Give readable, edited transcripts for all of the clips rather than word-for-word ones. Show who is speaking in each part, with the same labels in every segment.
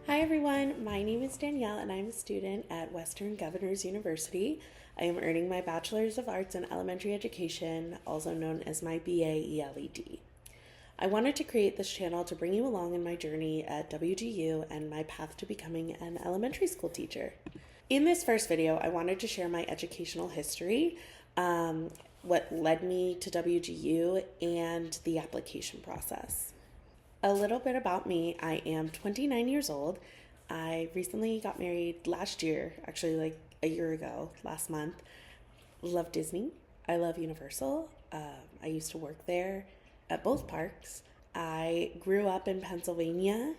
Speaker 1: Hi everyone, my name is Danielle and I'm a student at Western Governors University. I am earning my Bachelor's of Arts in Elementary Education, also known as my BA ELED. I wanted to create this channel to bring you along in my journey at WGU and my path to becoming an elementary school teacher. In this first video, I wanted to share my educational history, what led me to WGU, and the application process. A little bit about me. I am 29 years old. I recently got married last year, actually like a year ago, last month. Love Disney. I love Universal. I used to work there at both parks. I grew up in Pennsylvania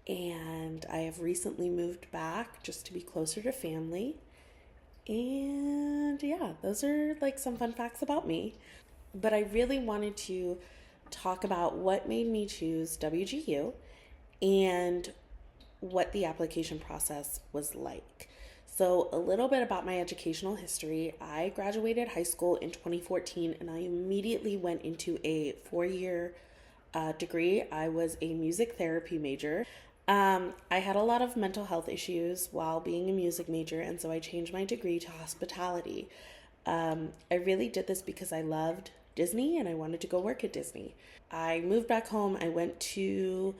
Speaker 1: and I have recently moved back just to be closer to family. And yeah, those are like some fun facts about me. But I really wanted to talk about what made me choose WGU and what the application process was like. So, a little bit about my educational history. I graduated high school in 2014 and I immediately went into a 4-year degree. I was a music therapy major. I had a lot of mental health issues while being a music major, and so I changed my degree to hospitality. I really did this because I loved Disney and I wanted to go work at Disney. I moved back home. I went to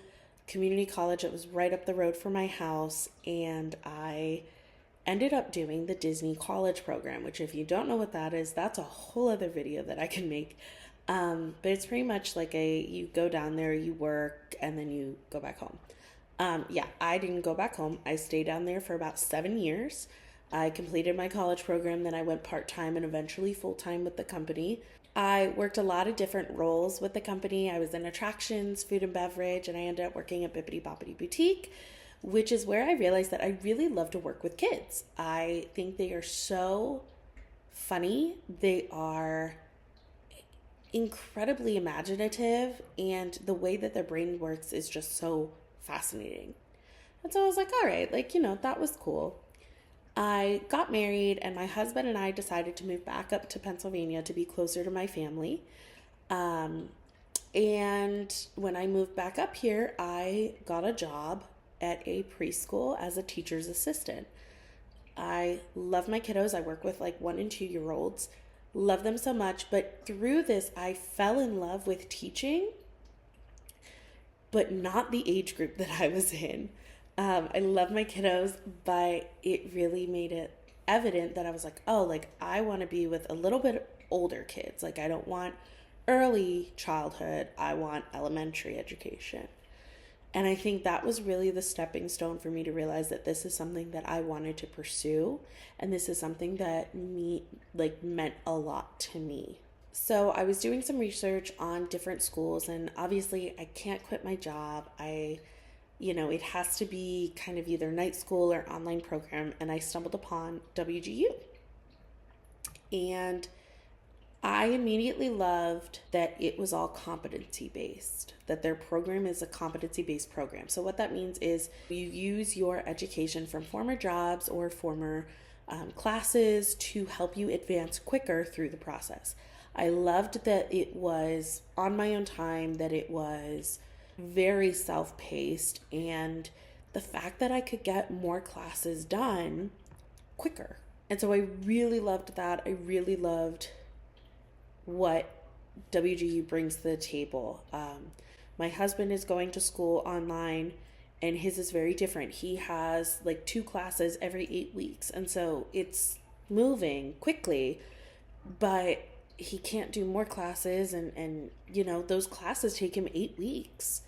Speaker 1: community college. It was right up the road from my house, and I ended up doing the Disney college program, which if you don't know what that is, that's a whole other video that I can make. But it's pretty much like you go down there, you work, and then you go back home. I didn't go back home. I stayed down there for about 7 years. I completed my college program, then I went part-time and eventually full-time with the company. I worked a lot of different roles with the company. I was in attractions, food and beverage, and I ended up working at Bippity Boppity Boutique, which is where I realized that I really love to work with kids. I think they are so funny. They are incredibly imaginative, and the way that their brain works is just so fascinating. And so I was like, all right, that was cool. I got married and my husband and I decided to move back up to Pennsylvania to be closer to my family. And when I moved back up here, I got a job at a preschool as a teacher's assistant. I love my kiddos. I work with like 1 and 2-year-olds. Love them so much. But through this, I fell in love with teaching, but not the age group that I was in. I love my kiddos, but it really made it evident that I was like, I want to be with a little bit older kids. Like, I don't want early childhood. I want elementary education. And I think that was really the stepping stone for me to realize that this is something that I wanted to pursue. And this is something that meant a lot to me. So I was doing some research on different schools, and obviously I can't quit my job. It has to be kind of either night school or online program, and I stumbled upon WGU. And I immediately loved that it was all competency-based, that their program is a competency-based program. So what that means is you use your education from former jobs or former classes to help you advance quicker through the process. I loved that it was on my own time, that it was very self-paced, and the fact that I could get more classes done quicker. And so I really loved that. I really loved what WGU brings to the table. My husband is going to school online, and his is very different. He has like 2 classes every 8 weeks, and so it's moving quickly, but he can't do more classes, and those classes take him 8 weeks.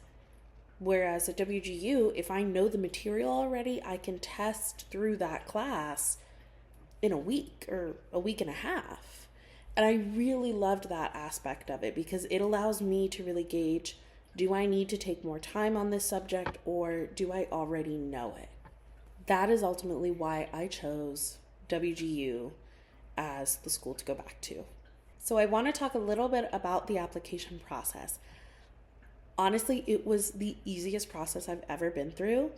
Speaker 1: Whereas at WGU, if I know the material already, I can test through that class in a week or a week and a half. And I really loved that aspect of it because it allows me to really gauge, do I need to take more time on this subject or do I already know it? That is ultimately why I chose WGU as the school to go back to. So I want to talk a little bit about the application process. Honestly, it was the easiest process I've ever been through.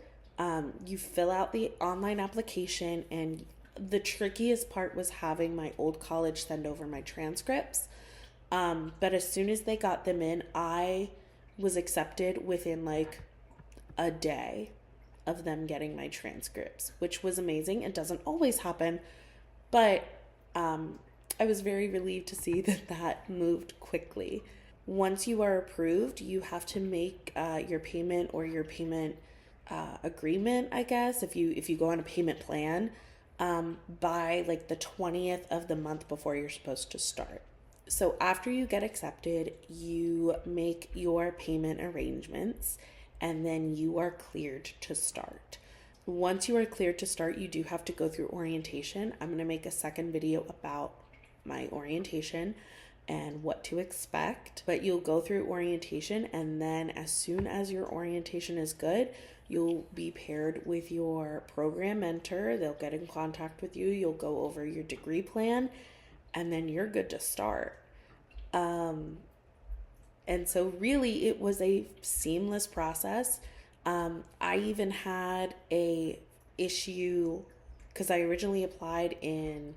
Speaker 1: You fill out the online application, and the trickiest part was having my old college send over my transcripts. But as soon as they got them in, I was accepted within like a day. of them getting my transcripts, which was amazing. It doesn't always happen, but I was very relieved to see that that moved quickly. Once you are approved, you have to make your payment or your payment agreement, I guess, if you go on a payment plan, by like the 20th of the month before you're supposed to start. So after you get accepted, you make your payment arrangements and then you are cleared to start. Once you are cleared to start, you do have to go through orientation. I'm going to make a second video about my orientation and what to expect, but you'll go through orientation, and then as soon as your orientation is good, you'll be paired with your program mentor. They'll get in contact with you. You'll go over your degree plan, and then you're good to start. And so really it was a seamless process. I even had a issue because I originally applied in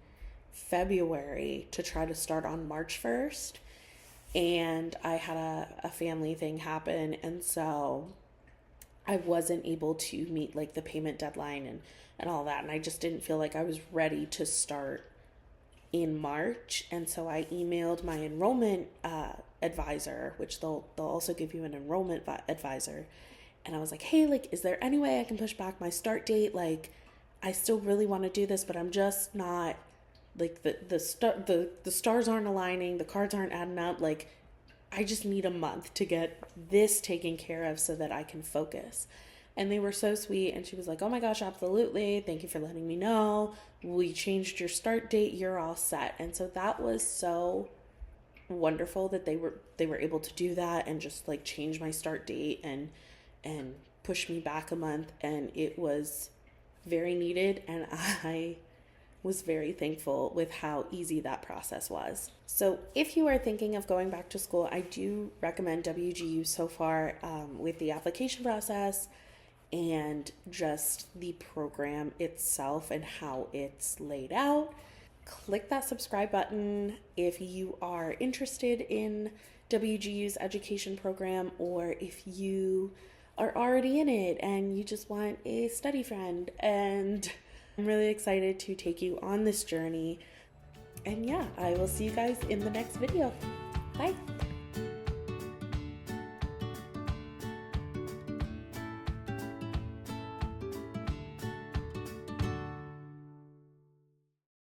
Speaker 1: February to try to start on March 1st, and I had a family thing happen, and so I wasn't able to meet like the payment deadline and all that, and I just didn't feel like I was ready to start in March. And so I emailed my enrollment advisor, which they'll also give you an enrollment advisor, and I was like, hey, like, is there any way I can push back my start date? Like, I still really want to do this, but I'm just not, like, the stars aren't aligning, the cards aren't adding up. Like, I just need a month to get this taken care of so that I can focus. And they were so sweet, and she was like, oh my gosh, absolutely, thank you for letting me know. We changed your start date, you're all set. And so that was so wonderful that they were able to do that and just like change my start date and push me back a month. And it was very needed, and I was very thankful with how easy that process was. So if you are thinking of going back to school, I do recommend WGU so far, with the application process and just the program itself and how it's laid out. Click that subscribe button if you are interested in WGU's education program, or if you are already in it and you just want a study friend. And I'm really excited to take you on this journey. And yeah, I will see you guys in the next video. Bye.